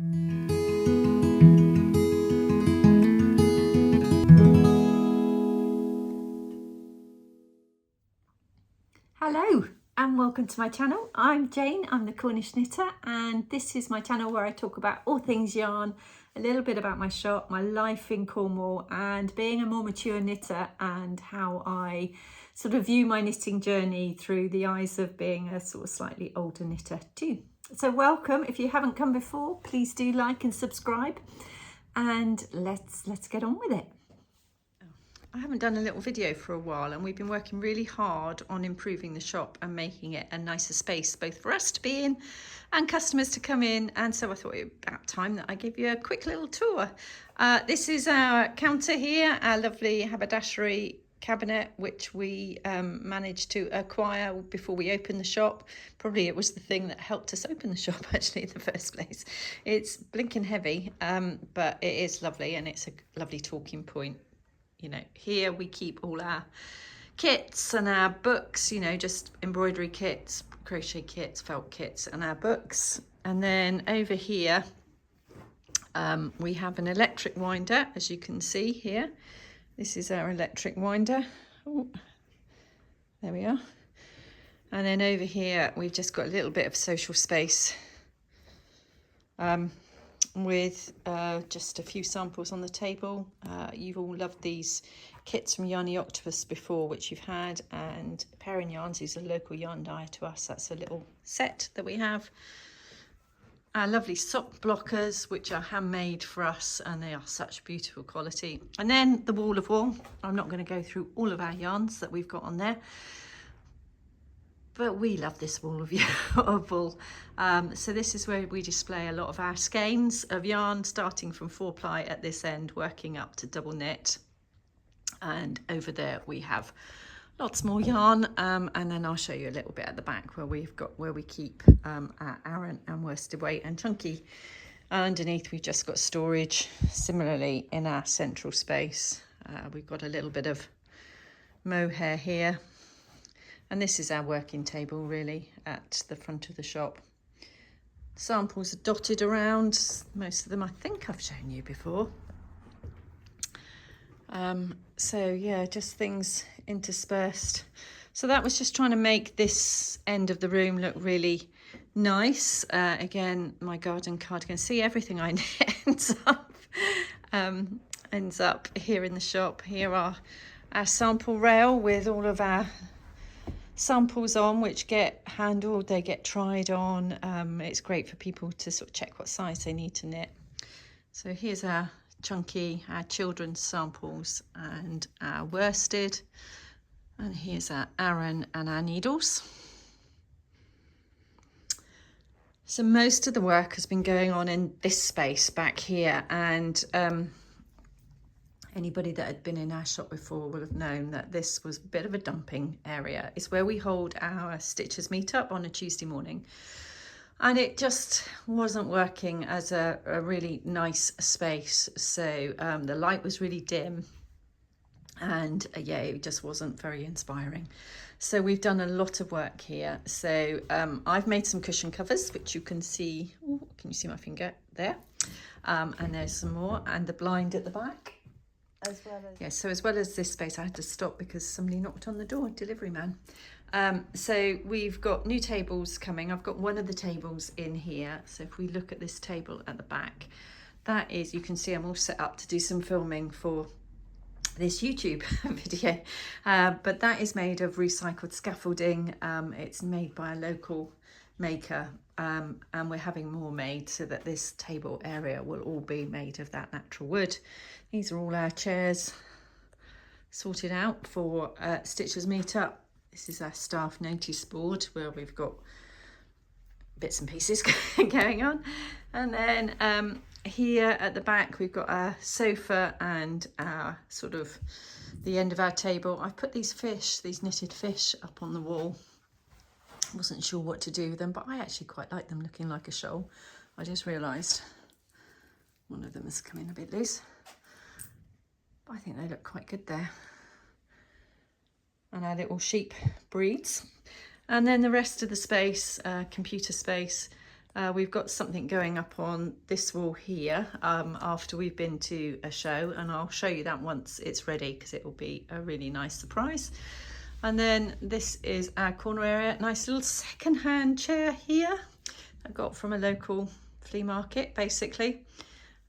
Hello and welcome to my channel. I'm Jane, I'm the Cornish knitter, and this is my channel where I talk about all things yarn, a little bit about my shop, my life in Cornwall and being a more mature knitter, and how I sort of view my knitting journey through the eyes of being a sort of slightly older knitter too. So welcome. If you haven't come before, please do like and subscribe, and let's get on with it. I haven't done a little video for a while, and we've been working really hard on improving the shop and making it a nicer space both for us to be in and customers to come in, and so I thought it was about time that I give you a quick little tour. This is our counter here, our lovely haberdashery cabinet, which we managed to acquire before we opened the shop. Probably it was the thing that helped us open the shop actually in the first place. It's blinking heavy, but it is lovely, and it's a lovely talking point. You know, here we keep all our kits and our books, you know, just embroidery kits, crochet kits, felt kits, and our books. And then over here, we have an electric winder, as you can see here. This is our electric winder. Oh, there we are. And then over here, we've just got a little bit of social space. With just a few samples on the table. You've all loved these kits from Yarny Octopus before, which you've had, and Pairing Yarns is a local yarn dyer to us. That's a little set that we have. Our lovely sock blockers, which are handmade for us, and they are such beautiful quality. And then the wall of wool. I'm not going to go through all of our yarns that we've got on there, but we love this wall of wool. So this is where we display a lot of our skeins of yarn, starting from 4-ply at this end, working up to double knit. And over there we have lots more yarn, and then I'll show you a little bit at the back where we keep our Aran and worsted weight and chunky. Underneath we've just got storage. Similarly in our central space, we've got a little bit of mohair here. And this is our working table really at the front of the shop. Samples are dotted around. Most of them I think I've shown you before. So yeah, just things interspersed. So that was just trying to make this end of the room look really nice. Again, my garden cardigan, see everything I knit ends up here in the shop. Here are our sample rail with all of our samples on, which get handled, they get tried on. It's great for people to sort of check what size they need to knit. So here's our chunky, our children's samples, and our worsted, and here's our Aran and our needles. So most of the work has been going on in this space back here, and anybody that had been in our shop before will have known that this was a bit of a dumping area. It's where we hold our Stitchers meetup on a Tuesday morning. And it just wasn't working as a really nice space. So the light was really dim, and yeah, it just wasn't very inspiring. So we've done a lot of work here. So I've made some cushion covers, which you can see. Ooh, can you see my finger there? And there's some more, and the blind at the back. As well as, yeah, so as well as this space, I had to stop because somebody knocked on the door, delivery man. So we've got new tables coming. I've got one of the tables in here. So if we look at this table at the back, that is, you can see I'm all set up to do some filming for this YouTube video. But that is made of recycled scaffolding. It's made by a local maker, and we're having more made so that this table area will all be made of that natural wood. These are all our chairs sorted out for Stitchers meetup. This is our staff notice board where we've got bits and pieces going on. And then here at the back we've got our sofa and our sort of the end of our table. I've put these knitted fish up on the wall. Wasn't sure what to do with them, but I actually quite like them looking like a shawl. I just realised one of them is coming a bit loose, but I think they look quite good there. And our little sheep breeds. And then the rest of the space, computer space, We've got something going up on this wall here after we've been to a show, and I'll show you that once it's ready because it will be a really nice surprise. And then this is our corner area, nice little second-hand chair here I got from a local flea market basically.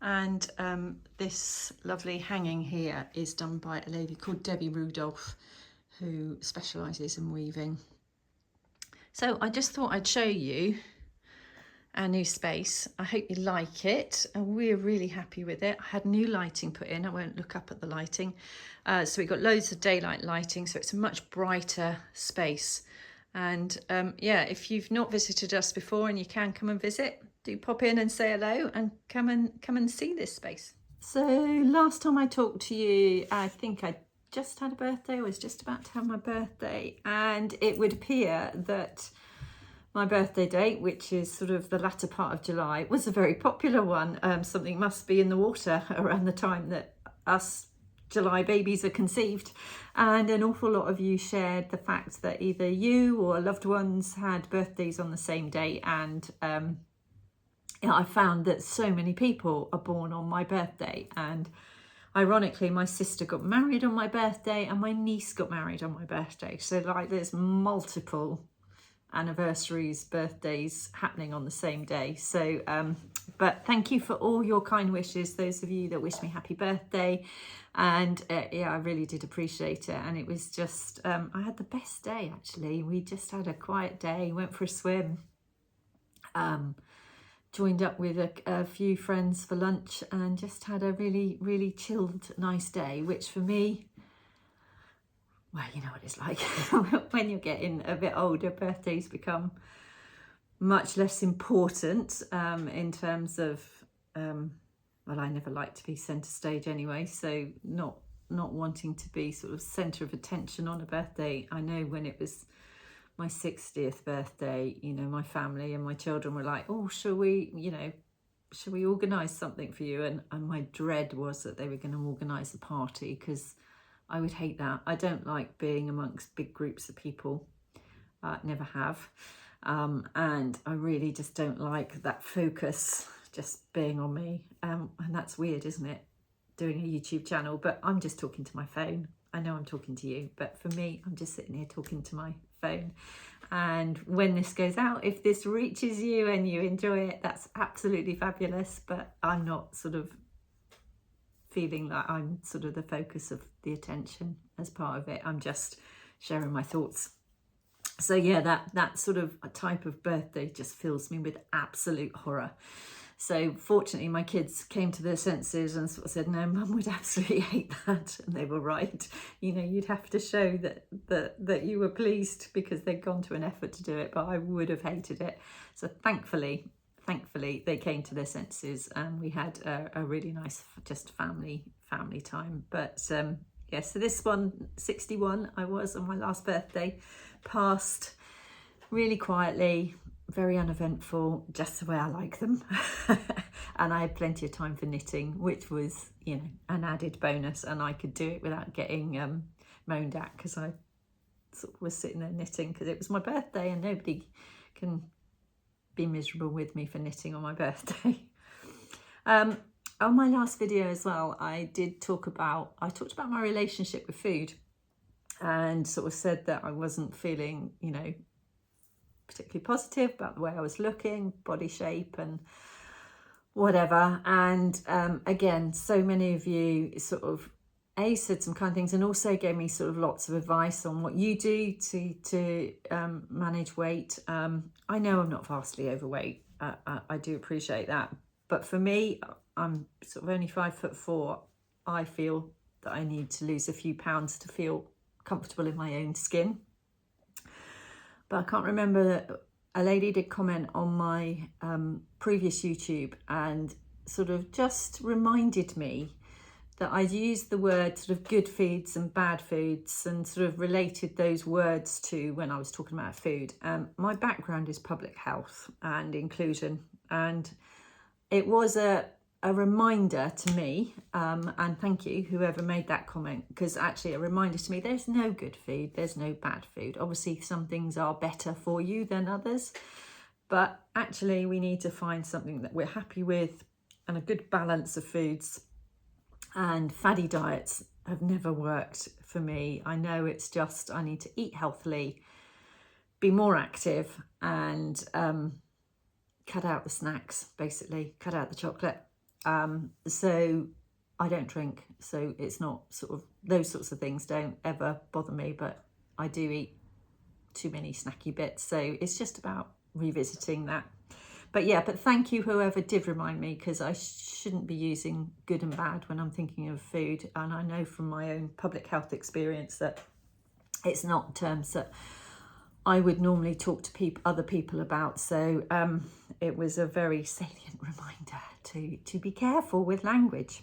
And this lovely hanging here is done by a lady called Debbie Rudolph, who specialises in weaving. So I just thought I'd show you our new space. I hope you like it, and we're really happy with it. I had new lighting put in. I won't look up at the lighting. So we got loads of daylight lighting, so it's a much brighter space. And yeah, if you've not visited us before and you can come and visit, do pop in and say hello and come and see this space. So last time I talked to you, I think I just had a birthday. I was just about to have my birthday, and it would appear that my birthday date, which is sort of the latter part of July, was a very popular one. Something must be in the water around the time that us July babies are conceived, and an awful lot of you shared the fact that either you or loved ones had birthdays on the same day. And I found that so many people are born on my birthday, and ironically my sister got married on my birthday and my niece got married on my birthday. So like there's multiple anniversaries, birthdays happening on the same day. So but thank you for all your kind wishes, those of you that wished me happy birthday. And yeah, I really did appreciate it. And it was just I had the best day actually. We just had a quiet day, went for a swim, joined up with a few friends for lunch, and just had a really chilled, nice day, which for me, well, you know what it's like when you're getting a bit older, birthdays become much less important in terms of, well, I never like to be centre stage anyway, so not wanting to be sort of centre of attention on a birthday. I know when it was my 60th birthday, you know, my family and my children were like, oh, shall we organise something for you? And my dread was that they were going to organise a party, because I would hate that. I don't like being amongst big groups of people, never have. And I really just don't like that focus just being on me. And that's weird, isn't it? Doing a YouTube channel, but I'm just talking to my phone. I know I'm talking to you, but for me, I'm just sitting here talking to my phone. And when this goes out, if this reaches you and you enjoy it, that's absolutely fabulous. But I'm not sort of feeling like I'm sort of the focus of the attention as part of it. I'm just sharing my thoughts. So yeah, that sort of a type of birthday just fills me with absolute horror. So fortunately my kids came to their senses and sort of said, no, Mum would absolutely hate that. And they were right. You know, you'd have to show that you were pleased because they'd gone to an effort to do it, but I would have hated it. So thankfully they came to their senses, and we had a really nice just family time. But yeah, so this one, 61 I was on my last birthday, passed really quietly, very uneventful, just the way I like them. And I had plenty of time for knitting, which was, you know, an added bonus, and I could do it without getting moaned at, because I sort of was sitting there knitting because it was my birthday, and nobody can be miserable with me for knitting on my birthday. On my last video as well, I talked about my relationship with food, and sort of said that I wasn't feeling, you know, particularly positive about the way I was looking, body shape and whatever. And again, so many of you sort of said some kind things, and also gave me sort of lots of advice on what you do to manage weight. I know I'm not vastly overweight. I do appreciate that, but for me, I'm sort of only 5'4". I feel that I need to lose a few pounds to feel comfortable in my own skin. But I can't remember that a lady did comment on my previous YouTube and sort of just reminded me that I'd used the word sort of good foods and bad foods, and sort of related those words to when I was talking about food. My background is public health and inclusion, and it was a reminder to me, and thank you whoever made that comment, because actually a reminder to me, there's no good food, there's no bad food. Obviously some things are better for you than others, but actually we need to find something that we're happy with and a good balance of foods. And fatty diets have never worked for me. I know it's just, I need to eat healthily, be more active, and cut out the snacks, basically, cut out the chocolate. So I don't drink, so it's not sort of, those sorts of things don't ever bother me, but I do eat too many snacky bits. So it's just about revisiting that. But yeah, but thank you whoever did remind me, because I shouldn't be using good and bad when I'm thinking of food. And I know from my own public health experience that it's not terms that I would normally talk to other people about. So it was a very salient reminder to be careful with language.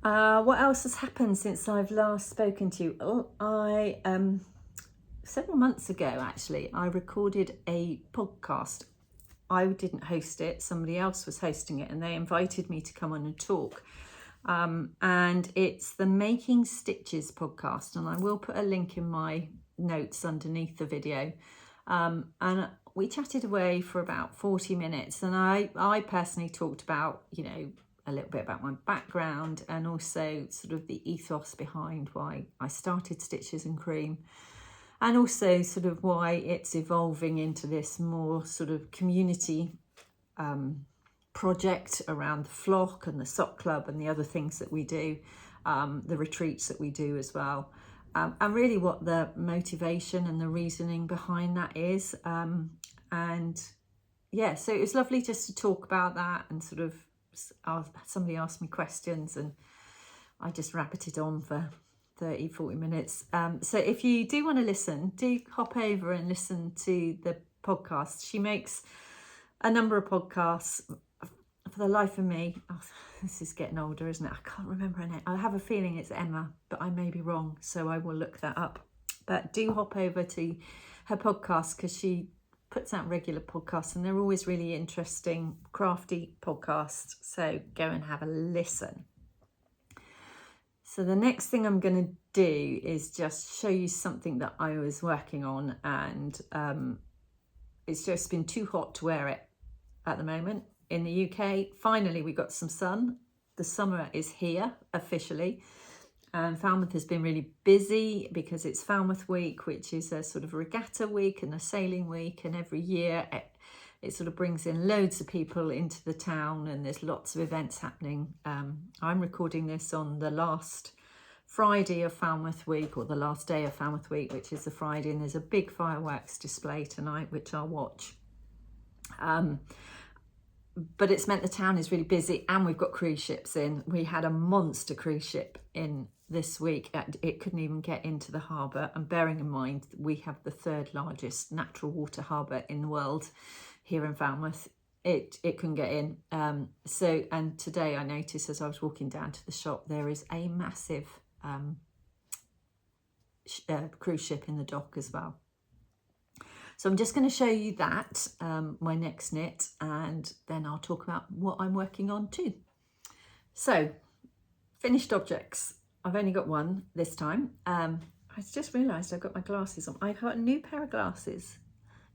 What else has happened since I've last spoken to you? Oh, several months ago, actually, I recorded a podcast. I didn't host it, somebody else was hosting it, and they invited me to come on and talk. And it's the Making Stitches podcast, and I will put a link in my notes underneath the video. And we chatted away for about 40 minutes, and I personally talked about, you know, a little bit about my background, and also sort of the ethos behind why I started Stitches and Cream, and also sort of why it's evolving into this more sort of community project around the flock and the sock club and the other things that we do, the retreats that we do as well, and really what the motivation and the reasoning behind that is. And yeah, so it was lovely just to talk about that, and sort of somebody asked me questions and I just rabbited on for 30-40 minutes. So if you do want to listen, do hop over and listen to the podcast. She makes a number of podcasts. For the life of me, this is getting older, isn't it? I can't remember her name. I have a feeling it's Emma, but I may be wrong, so I will look that up. But do hop over to her podcast, because she puts out regular podcasts and they're always really interesting, crafty podcasts. So go and have a listen. So the next thing I'm going to do is just show you something that I was working on, and it's just been too hot to wear it at the moment in the UK. Finally, we got some sun. The summer is here officially, and Falmouth has been really busy because it's Falmouth Week, which is a sort of regatta week and a sailing week, and every year it sort of brings in loads of people into the town, and there's lots of events happening. I'm recording this on the last Friday of Falmouth Week, or the last day of Falmouth Week, which is the Friday, and there's a big fireworks display tonight, which I'll watch. But it's meant the town is really busy, and we've got cruise ships in. We had a monster cruise ship in this week. It couldn't even get into the harbour, and bearing in mind we have the third largest natural water harbour in the world here in Falmouth, it couldn't get in. And today I noticed as I was walking down to the shop, there is a massive cruise ship in the dock as well. So I'm just going to show you that, my next knit, and then I'll talk about what I'm working on too. So, finished objects. I've only got one this time. I just realised I've got my glasses on. I got a new pair of glasses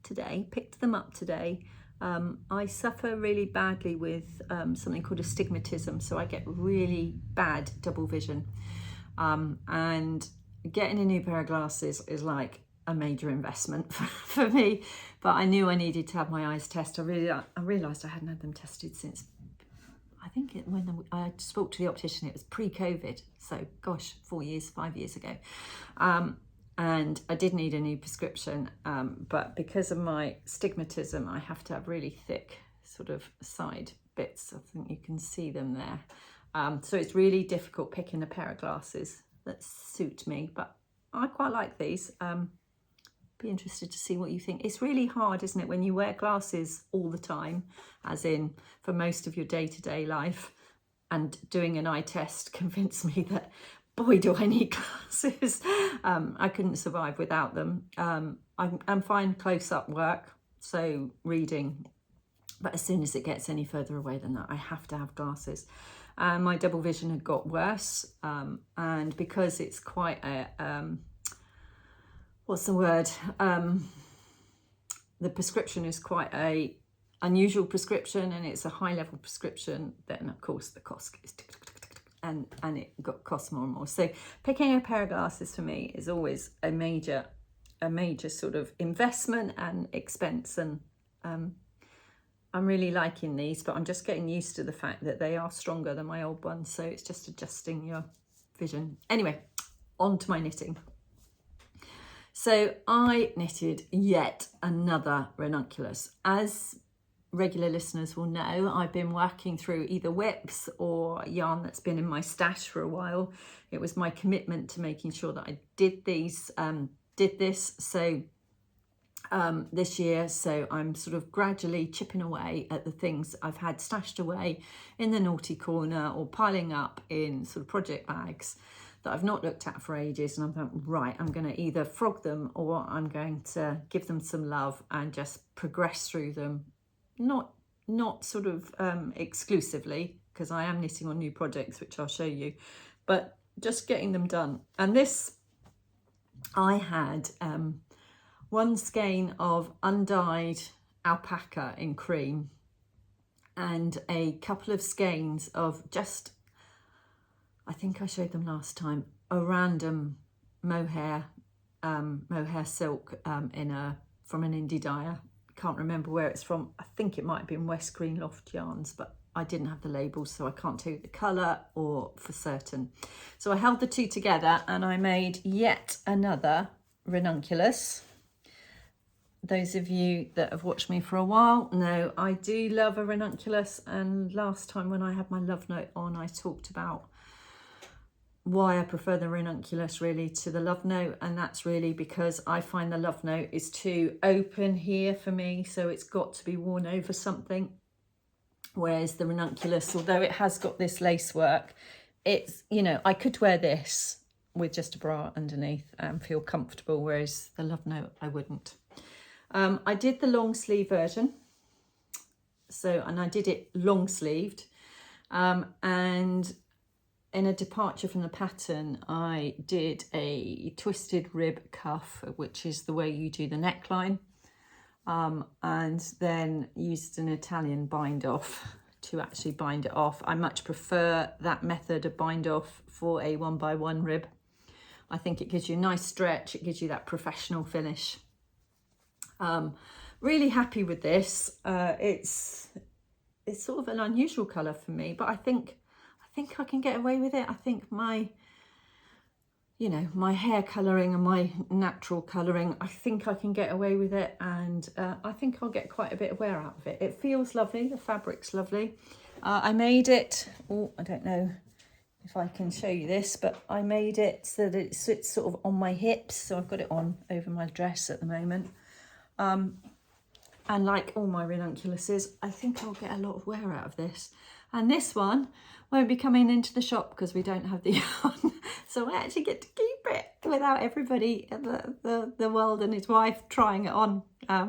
today, picked them up today. I suffer really badly with something called astigmatism, so I get really bad double vision. And getting a new pair of glasses is like a major investment for me, but I knew I needed to have my eyes tested. I realised I hadn't had them tested since, I think when I spoke to the optician, it was pre-COVID, so gosh, 5 years ago. And I did need a new prescription, but because of my stigmatism, I have to have really thick sort of side bits. I think you can see them there. So it's really difficult picking a pair of glasses that suit me, but I quite like these. Be interested to see what you think. It's really hard, isn't it, when you wear glasses all the time, as in for most of your day-to-day life, and doing an eye test convinced me that, boy, do I need glasses. I couldn't survive without them. I'm fine close-up work, so reading, but as soon as it gets any further away than that, I have to have glasses. My double vision had got worse, and because it's quite a what's the word? the prescription is quite a unusual prescription and it's a high level prescription, then of course the cost is and it costs more and more. So picking a pair of glasses for me is always a major sort of investment and expense, and I'm really liking these, but I'm just getting used to the fact that they are stronger than my old ones, so it's just adjusting your vision. Anyway, on to my knitting. So I knitted yet another ranunculus. As regular listeners will know, I've been working through either whips or yarn that's been in my stash for a while. It was my commitment to making sure that I did this this year, so I'm sort of gradually chipping away at the things I've had stashed away in the naughty corner or piling up in sort of project bags that I've not looked at for ages, and I'm going, right, I'm going to either frog them or I'm going to give them some love and just progress through them, not sort of exclusively, because I am knitting on new projects which I'll show you, but just getting them done. And this, I had one skein of undyed alpaca in cream and a couple of skeins of just, I think I showed them last time, a random mohair silk from an indie dyer. Can't remember where it's from. I think it might have been West Green Loft Yarns, but I didn't have the labels, so I can't tell you the colour or for certain. So I held the two together and I made yet another ranunculus. Those of you that have watched me for a while know I do love a ranunculus, and last time when I had my love note on, I talked about why I prefer the ranunculus really to the love note, and that's really because I find the love note is too open here for me, so it's got to be worn over something, whereas the ranunculus, although it has got this lace work, it's, you know, I could wear this with just a bra underneath and feel comfortable, whereas the love note I wouldn't. I did the long sleeve version, and I did it long sleeved, and in a departure from the pattern, I did a twisted rib cuff, which is the way you do the neckline, and then used an Italian bind off to actually bind it off. I much prefer that method of bind off for a 1x1 rib. I think it gives you a nice stretch, it gives you that professional finish. Really happy with this. It's sort of an unusual colour for me, but I think I can get away with it. I think my hair colouring and my natural colouring, I think I can get away with it, and I think I'll get quite a bit of wear out of it. It feels lovely, the fabric's lovely. I made it, I don't know if I can show you this, but I made it so that it sits sort of on my hips, so I've got it on over my dress at the moment. And like all my ranunculuses, I think I'll get a lot of wear out of this. And this one won't be coming into the shop because we don't have the yarn. So I actually get to keep it without everybody, the world and his wife trying it on,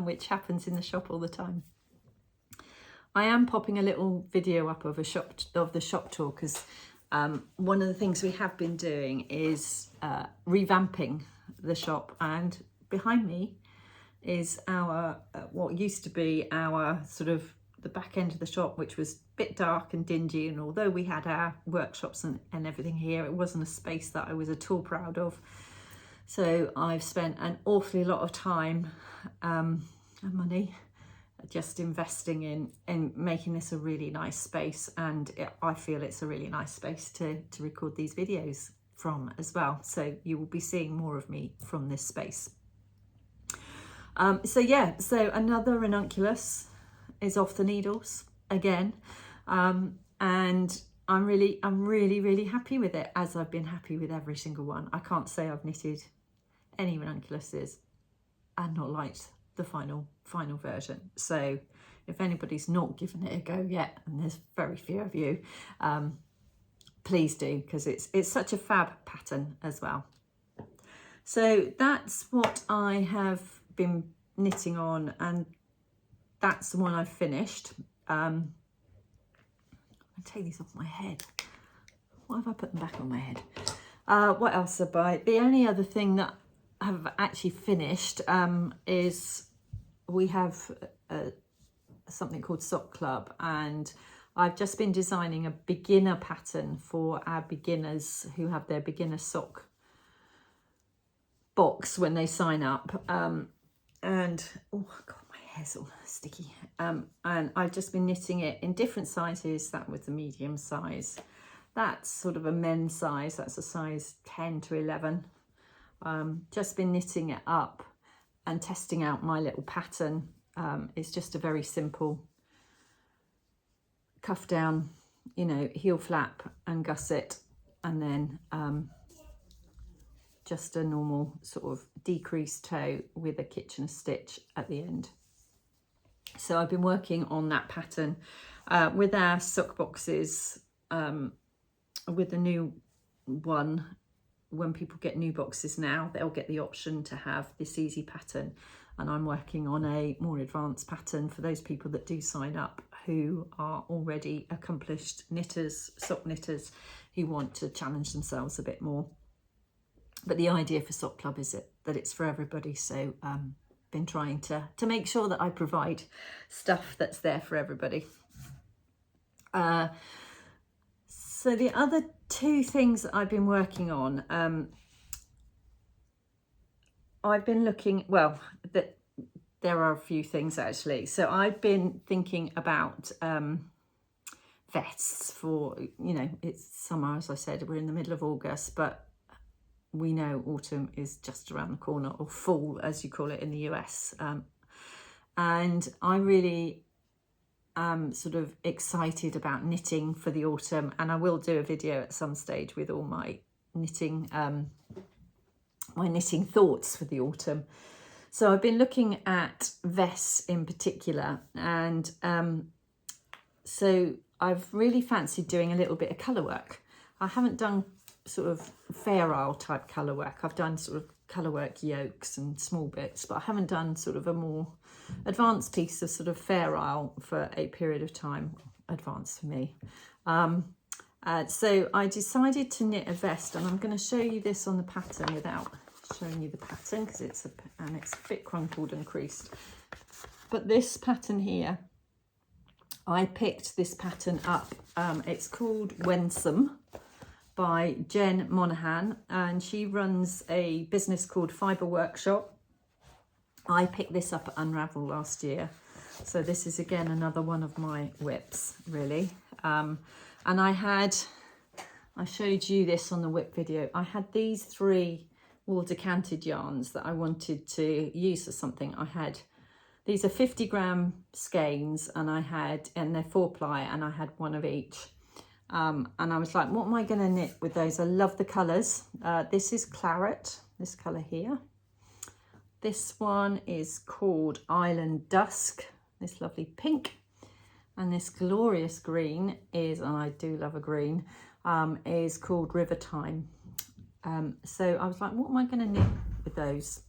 which happens in the shop all the time. I am popping a little video up of the shop tour, because one of the things we have been doing is revamping the shop, and behind me is our what used to be our sort of the back end of the shop, which was a bit dark and dingy, and although we had our workshops and everything here, it wasn't a space that I was at all proud of. So I've spent an awfully lot of time and money just investing in making this a really nice space, and I feel it's a really nice space to record these videos from as well. So you will be seeing more of me from this space. So another ranunculus is off the needles again, and I'm really happy with it, as I've been happy with every single one. I can't say I've knitted any ranunculuses and not liked the final version. So if anybody's not given it a go yet, and there's very few of you, please do, because it's such a fab pattern as well. So that's what I have been knitting on, and that's the one I've finished. I'll take these off my head. Why have I put them back on my head? What else have I? The only other thing that I've actually finished is we have something called Sock Club, and I've just been designing a beginner pattern for our beginners who have their beginner sock box when they sign up. And oh god, my hair's all sticky. And I've just been knitting it in different sizes. That was the medium size. That's sort of a men's size. That's a size 10 to 11. Just been knitting it up and testing out my little pattern. It's just a very simple cuff down, you know, heel flap and gusset, and then just a normal sort of decreased toe with a Kitchener stitch at the end. So I've been working on that pattern with our sock boxes. With the new one, when people get new boxes now, they'll get the option to have this easy pattern, and I'm working on a more advanced pattern for those people that do sign up who are already accomplished knitters, sock knitters, who want to challenge themselves a bit more. But the idea for Sock Club is that it's for everybody, so been trying to make sure that I provide stuff that's there for everybody. So the other two things that I've been working on, I've been looking, well, there are a few things actually. So I've been thinking about vests for, you know, it's summer, as I said, we're in the middle of August, but we know autumn is just around the corner, or fall as you call it in the US. And I really sort of excited about knitting for the autumn, and I will do a video at some stage with all my knitting thoughts for the autumn. So I've been looking at vests in particular, and so I've really fancied doing a little bit of colour work. I haven't done sort of fair isle type colour work. I've done sort of colour work yokes and small bits, but I haven't done sort of a more advanced piece of sort of fair isle for a period of time. Advanced for me. So I decided to knit a vest, and I'm going to show you this on the pattern without showing you the pattern because it's a bit crumpled and creased. But this pattern here, I picked this pattern up. It's called Wensome by Jen Monaghan, and she runs a business called Fibre Workshop. I picked this up at Unravel last year, so this is again another one of my whips, really. And I showed you this on the whip video. I had these 3 wool decanted yarns that I wanted to use for something. These are 50 gram skeins, and they're 4-ply, and I had one of each. And I was like, what am I going to knit with those? I love the colours. This is Claret, this colour here. This one is called Island Dusk, this lovely pink. And this glorious green is, and I do love a green, is called River Time. So I was like, what am I going to knit with those?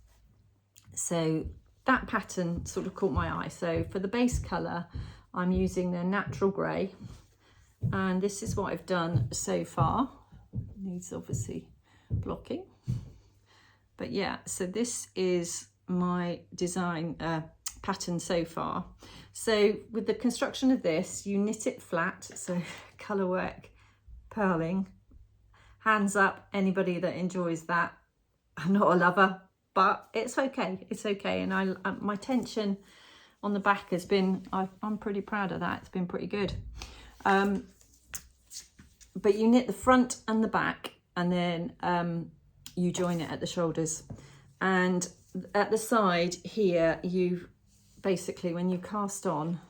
So that pattern sort of caught my eye. So for the base colour, I'm using the natural grey. And this is what I've done so far. Needs obviously blocking. But yeah, so this is my design pattern so far. So with the construction of this, you knit it flat. So colour work, purling, hands up, anybody that enjoys that. I'm not a lover, but it's okay. It's okay. And my tension on the back has been, I'm pretty proud of that. It's been pretty good. But you knit the front and the back, and then you join it at the shoulders. And at the side here, you basically, when you cast on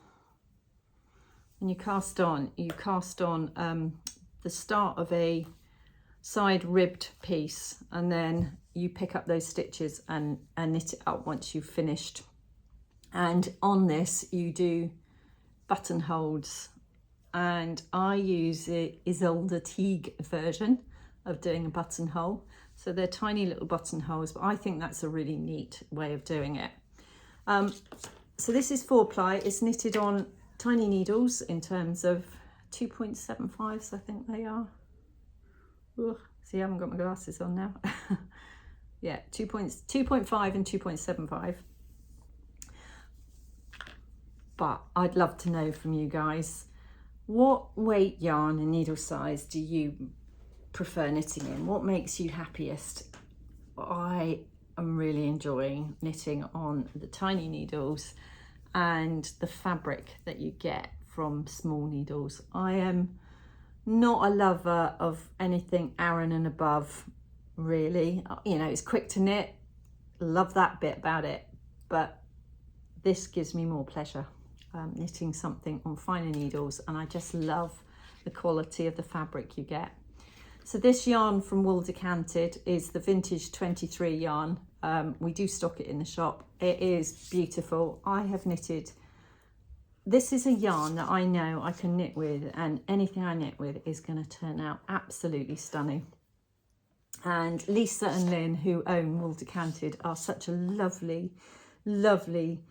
the start of a side ribbed piece, and then you pick up those stitches and knit it up once you've finished. And on this, you do buttonholes. And I use the Isolde Teague version of doing a buttonhole. So they're tiny little buttonholes, but I think that's a really neat way of doing it. So this is 4-ply. It's knitted on tiny needles in terms of 2.75s, I think they are. Ugh, see, I haven't got my glasses on now. Yeah, 2.5 and 2.75. but I'd love to know from you guys, what weight yarn and needle size do you prefer knitting in? What makes you happiest? I am really enjoying knitting on the tiny needles and the fabric that you get from small needles. I am not a lover of anything Aran and above, really. You know, it's quick to knit, love that bit about it, but this gives me more pleasure, knitting something on finer needles, and I just love the quality of the fabric you get. So this yarn from Wool Decanted is the vintage 23 yarn. We do stock it in the shop. It is beautiful. I have knitted, this is a yarn that I know I can knit with, and anything I knit with is going to turn out absolutely stunning. And Lisa and Lynn, who own Wool Decanted, are such a lovely, lovely,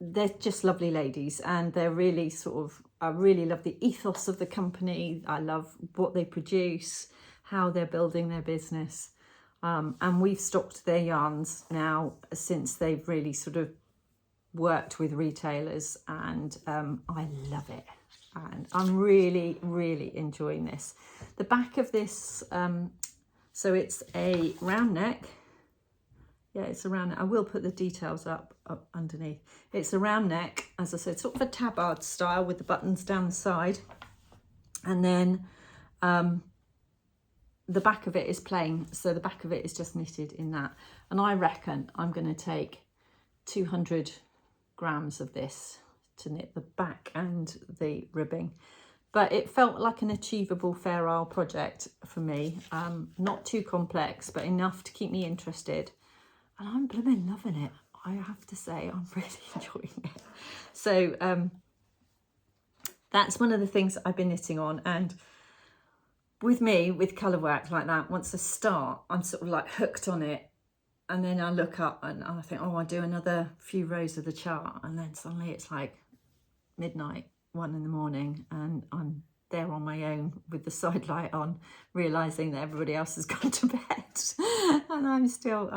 they're just lovely ladies, and they're really sort of, I really love the ethos of the company. I love what they produce, how they're building their business. And we've stocked their yarns now since they've really sort of worked with retailers, and I love it. And I'm really, really enjoying this. The back of this, so it's a round neck. Yeah, it's a round neck. I will put the details up underneath. It's a round neck, as I said, sort of a tabard style with the buttons down the side. And then the back of it is plain. So the back of it is just knitted in that. And I reckon I'm going to take 200 grams of this to knit the back and the ribbing. But it felt like an achievable Fair Isle project for me. Not too complex, but enough to keep me interested. And I'm blooming loving it. I have to say, I'm really enjoying it. So that's one of the things I've been knitting on. And with me, with colour work like that, once I start, I'm sort of like hooked on it. And then I look up and I think, oh, I'll do another few rows of the chart. And then suddenly it's like midnight, 1 in the morning, and I'm there on my own with the side light on, realising that everybody else has gone to bed. And I'm still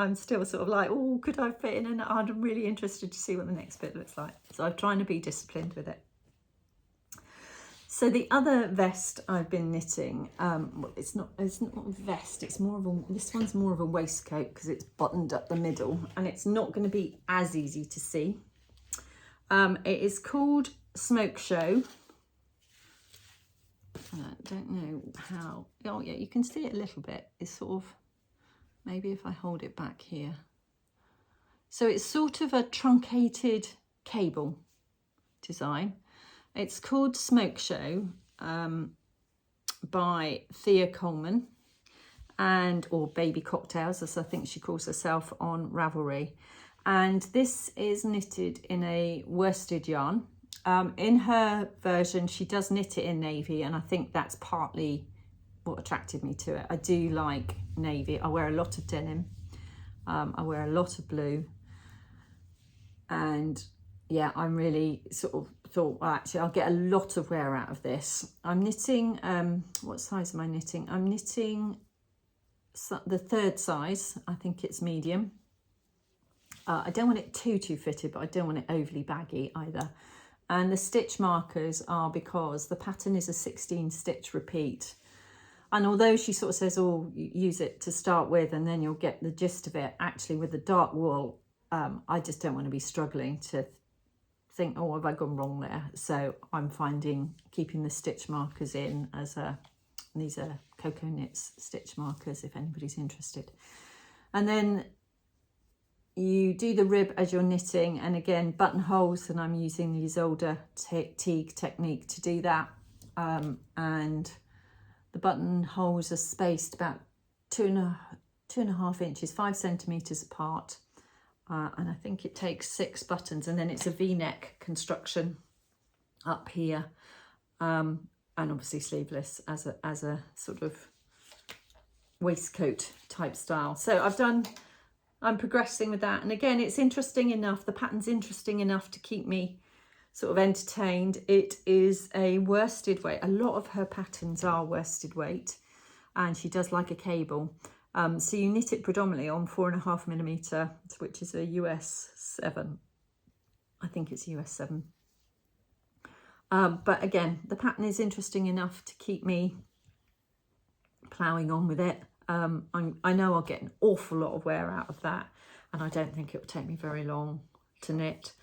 sort of like, oh, could I fit in? And I'm really interested to see what the next bit looks like. So I'm trying to be disciplined with it. So the other vest I've been knitting, it's not a vest, it's more of a, this one's more of a waistcoat because it's buttoned up the middle, and it's not going to be as easy to see. It is called Smoke Show. I don't know how, oh yeah, you can see it a little bit. It's sort of, maybe if I hold it back here. So it's sort of a truncated cable design. It's called Smoke Show by Thea Coleman, or Baby Cocktails, as I think she calls herself on Ravelry. And this is knitted in a worsted yarn. In her version, she does knit it in navy, and I think that's partly what attracted me to it. I do like navy. I wear a lot of denim. I wear a lot of blue. And yeah, I'm really sort of thought, well, actually, I'll get a lot of wear out of this. I'm knitting, what size am I knitting? I'm knitting the 3rd size. I think it's medium. I don't want it too fitted, but I don't want it overly baggy either. And the stitch markers are because the pattern is a 16 stitch repeat. And although she sort of says, oh, use it to start with and then you'll get the gist of it, actually with the dark wool, I just don't want to be struggling to think, oh, have I gone wrong there? So I'm finding keeping the stitch markers in as these are Cocoa Knits stitch markers if anybody's interested. And then you do the rib as you're knitting, and again, buttonholes, and I'm using the Isolde Teague technique to do that. And the buttonholes are spaced about 2.5 inches, 5 centimetres apart. And I think it takes 6 buttons, and then it's a V-neck construction up here, and obviously sleeveless as a sort of waistcoat type style. So I'm progressing with that, and again, it's interesting enough, the pattern's interesting enough to keep me sort of entertained. It is a worsted weight. A lot of her patterns are worsted weight, and she does like a cable. So you knit it predominantly on 4.5mm, which is a US 7. I think it's US 7. But again, the pattern is interesting enough to keep me ploughing on with it. I know I'll get an awful lot of wear out of that, and I don't think it will take me very long to knit.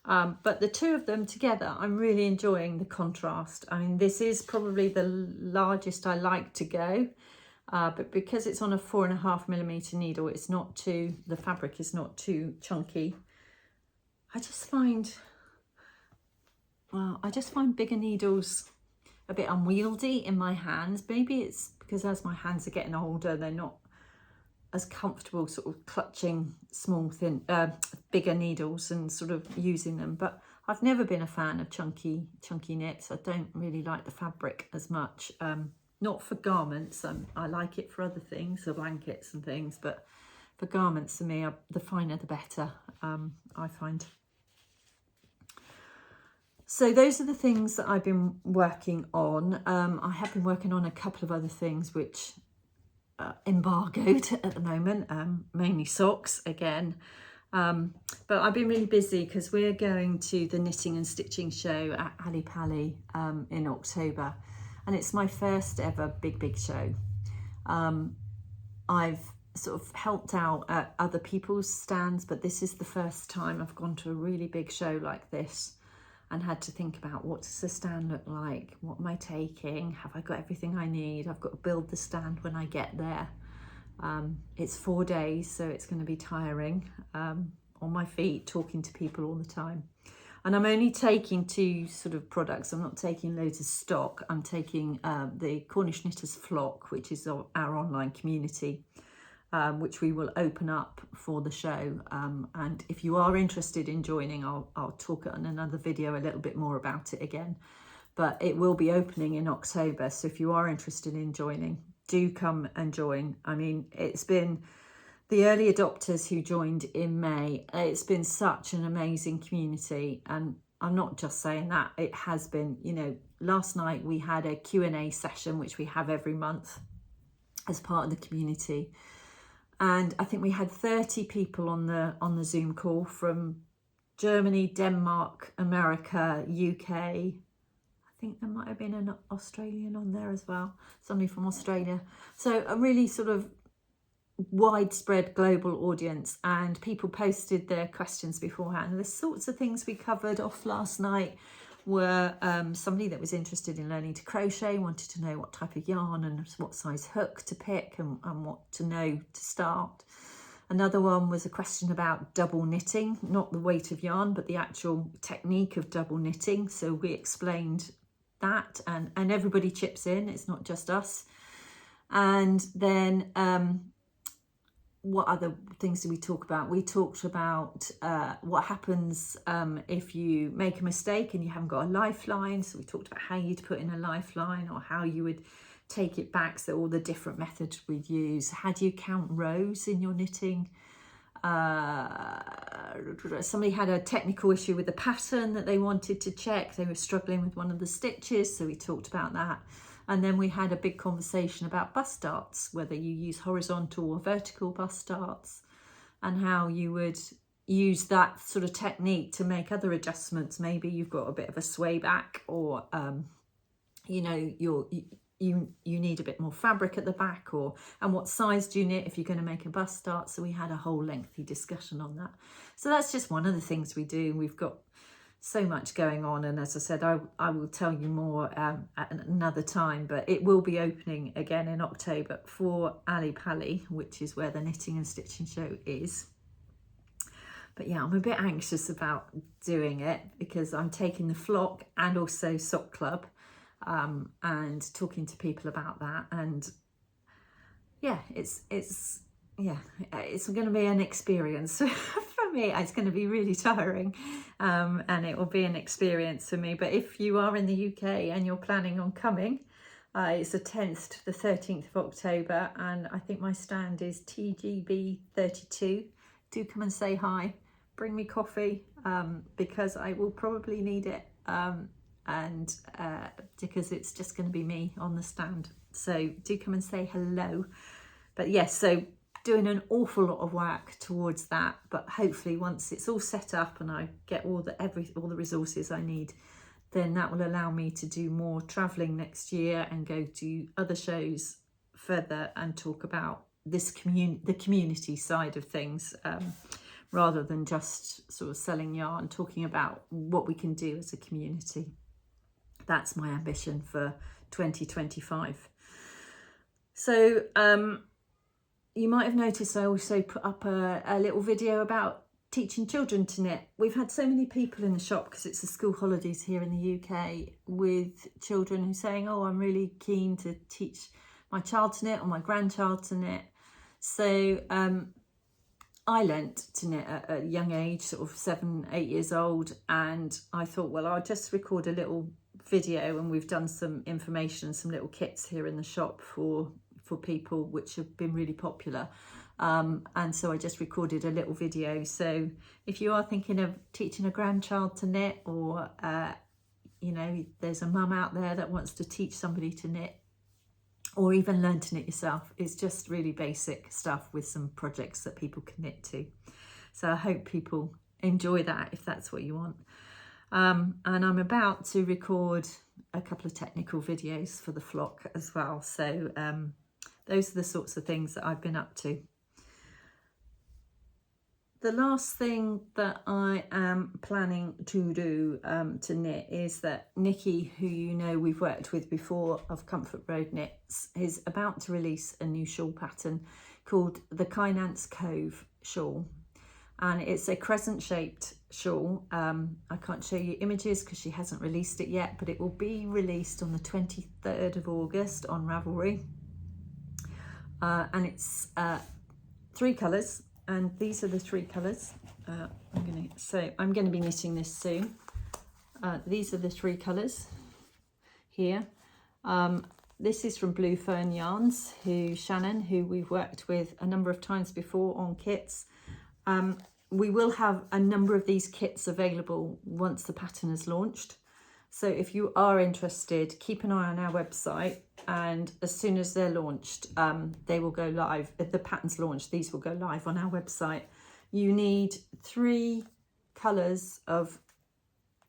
But the two of them together, I'm really enjoying the contrast. I mean, this is probably the largest I like to go, but because it's on a 4.5mm needle, it's not too, the fabric is not too chunky. I just find bigger needles a bit unwieldy in my hands. Maybe it's because as my hands are getting older, they're not as comfortable sort of clutching small, thin, bigger needles and sort of using them. But I've never been a fan of chunky knits. I don't really like the fabric as much. Not for garments. I like it for other things, for blankets and things. But for garments, for me, the finer the better, I find. So those are the things that I've been working on. I have been working on a couple of other things which embargoed at the moment, mainly socks again. But I've been really busy because we're going to the Knitting and Stitching show at Ali Pali in October. And it's my first ever big show. I've sort of helped out at other people's stands, but this is the first time I've gone to a really big show like this and had to think about, what does the stand look like? What am I taking? Have I got everything I need? I've got to build the stand when I get there. It's 4 days, so it's going to be tiring, on my feet, talking to people all the time. And I'm only taking 2 sort of products. I'm not taking loads of stock. I'm taking the Cornish Knitters Flock, which is our online community, which we will open up for the show. And if you are interested in joining, I'll talk in another video a little bit more about it again. But it will be opening in October. So if you are interested in joining, do come and join. I mean, it's been the early adopters who joined in May. It's been such an amazing community. And I'm not just saying that, it has been, you know, last night we had a Q&A session, which we have every month as part of the community. And I think we had 30 people on the Zoom call from Germany, Denmark, America, UK. I think there might have been an Australian on there as well, somebody from Australia. So a really sort of widespread global audience, and people posted their questions beforehand. The sorts of things we covered off last night were somebody that was interested in learning to crochet, wanted to know what type of yarn and what size hook to pick and what to know to start. Another one was a question about double knitting, not the weight of yarn, but the actual technique of double knitting. So we explained that, and everybody chips in, it's not just us. And then what other things did we talk about? We talked about what happens if you make a mistake and you haven't got a lifeline. So we talked about how you'd put in a lifeline or how you would take it back. So all the different methods we'd use. How do you count rows in your knitting? Somebody had a technical issue with the pattern that they wanted to check. They were struggling with one of the stitches, so we talked about that. And then we had a big conversation about bust darts, whether you use horizontal or vertical bust darts, and how you would use that sort of technique to make other adjustments. Maybe you've got a bit of a sway back, or you know, you need a bit more fabric at the back, and what size do you knit if you're going to make a bust dart. So we had a whole lengthy discussion on that. So that's just one of the things we do. We've got so much going on, and as I said, I will tell you more at another time, but it will be opening again in October for Ali Pali, which is where the Knitting and Stitching show is. But yeah, I'm a bit anxious about doing it because I'm taking the Flock and also Sock Club, and talking to people about that. And yeah, it's going to be an experience for me. It's going to be really tiring, and it will be an experience for me. But if you are in the UK and you're planning on coming, it's the 10th to the 13th of October, and I think my stand is TGB 32. Do come and say hi, bring me coffee, because I will probably need it, and because it's just going to be me on the stand. So do come and say hello. But yes, so doing an awful lot of work towards that, but hopefully once it's all set up and I get all the resources I need, then that will allow me to do more travelling next year and go to other shows further and talk about this the community side of things, rather than just sort of selling yarn, talking about what we can do as a community. That's my ambition for 2025. So you might have noticed I also put up a little video about teaching children to knit. We've had so many people in the shop, because it's the school holidays here in the UK, with children who are saying, oh, I'm really keen to teach my child to knit or my grandchild to knit. So I learnt to knit at a young age, sort of 7, 8 years old, and I thought, well, I'll just record a little video, and we've done some information, some little kits here in the shop for people, which have been really popular. And so I just recorded a little video. So if you are thinking of teaching a grandchild to knit, or you know, there's a mum out there that wants to teach somebody to knit, or even learn to knit yourself, it's just really basic stuff with some projects that people can knit to. So I hope people enjoy that if that's what you want. And I'm about to record a couple of technical videos for the flock as well. So those are the sorts of things that I've been up to. The last thing that I am planning to do to knit is that Nikki, who you know we've worked with before of Comfort Road Knits, is about to release a new shawl pattern called the Kynance Cove Shawl. And it's a crescent shaped shawl. I can't show you images because she hasn't released it yet, but it will be released on the 23rd of August on Ravelry. And it's 3 colours. And these are the 3 colours. I'm going to be knitting this soon. These are the 3 colours here. This is from Blue Fern Yarns, Shannon, who we've worked with a number of times before on kits. We will have a number of these kits available once the pattern is launched. So if you are interested, keep an eye on our website, and as soon as they're launched, they will go live. If the pattern's launched, these will go live on our website. You need 3 colours of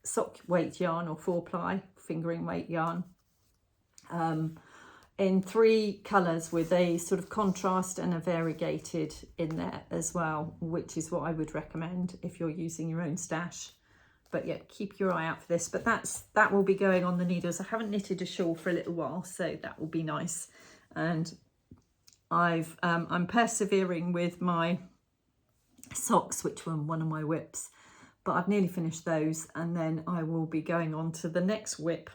sock weight yarn or 4-ply fingering weight yarn, in 3 colours with a sort of contrast and a variegated in there as well, which is what I would recommend if you're using your own stash. But yeah, keep your eye out for this. But that will be going on the needles. I haven't knitted a shawl for a little while, so that will be nice. And I'm persevering with my socks, which were one of my whips, but I've nearly finished those, and then I will be going on to the next whip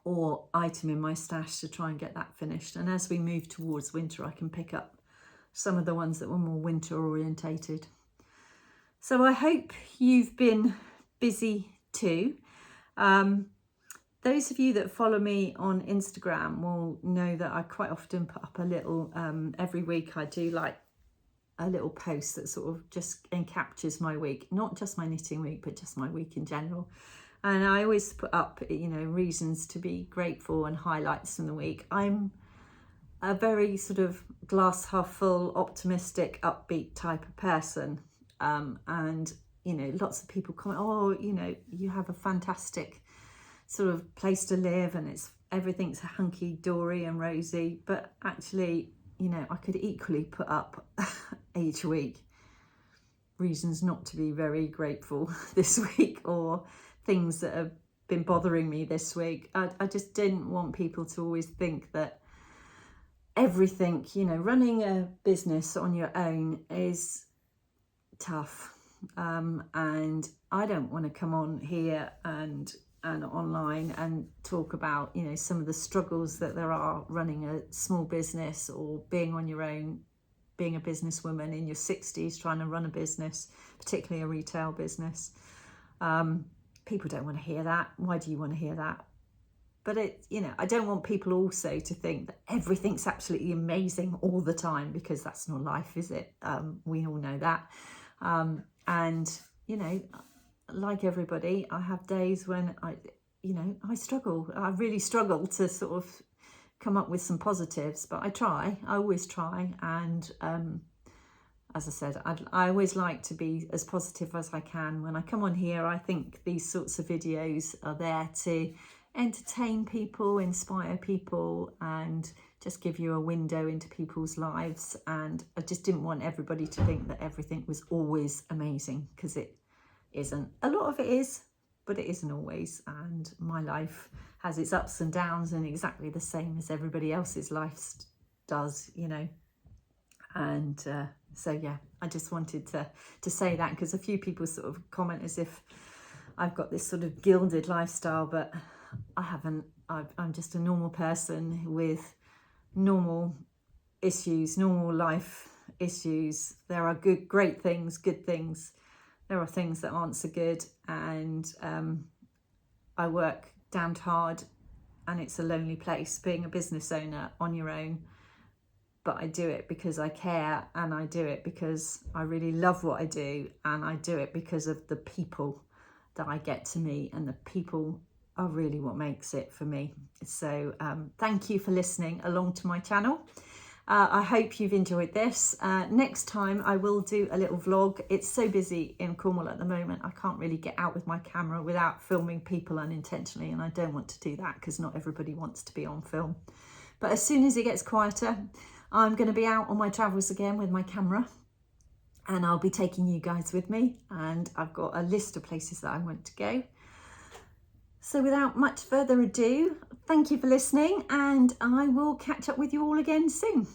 or item in my stash to try and get that finished. And as we move towards winter, I can pick up some of the ones that were more winter orientated. So I hope you've been busy too. Those of you that follow me on Instagram will know that I quite often put up a little, every week I do like a little post that sort of just encaptures my week, not just my knitting week, but just my week in general. And I always put up, you know, reasons to be grateful and highlights from the week. I'm a very sort of glass half full, optimistic, upbeat type of person. And, you know, lots of people comment, oh, you know, you have a fantastic sort of place to live and everything's hunky-dory and rosy. But actually, you know, I could equally put up each week reasons not to be very grateful this week, or things that have been bothering me this week. I just didn't want people to always think that everything, you know, running a business on your own is tough, and I don't want to come on here and online and talk about, you know, some of the struggles that there are running a small business or being on your own, being a businesswoman in your 60s trying to run a business, particularly a retail business. People don't want to hear that. Why do you want to hear that? But you know, I don't want people also to think that everything's absolutely amazing all the time, because that's not life, is it? We all know that. And, you know, like everybody, I have days when I struggle. I really struggle to sort of come up with some positives, but I always try. And as I said, I always like to be as positive as I can when I come on here. I think these sorts of videos are there to entertain people, inspire people, and just give you a window into people's lives. And I just didn't want everybody to think that everything was always amazing, because it isn't. A lot of it is, but it isn't always. And my life has its ups and downs, and exactly the same as everybody else's life does, you know. And so yeah, I just wanted to say that, because a few people sort of comment as if I've got this sort of gilded lifestyle, but I haven't. I'm just a normal person with normal issues, normal life issues. There are great things, good things. There are things that aren't so good, and I work damned hard, and it's a lonely place being a business owner on your own. But I do it because I care, and I do it because I really love what I do, and I do it because of the people that I get to meet, and the people are really what makes it for me. So thank you for listening along to my channel. I hope you've enjoyed this. Next time I will do a little vlog. It's so busy in Cornwall at the moment, I can't really get out with my camera without filming people unintentionally, and I don't want to do that because not everybody wants to be on film. But as soon as it gets quieter, I'm going to be out on my travels again with my camera, and I'll be taking you guys with me, and I've got a list of places that I want to go. So without much further ado, thank you for listening, and I will catch up with you all again soon.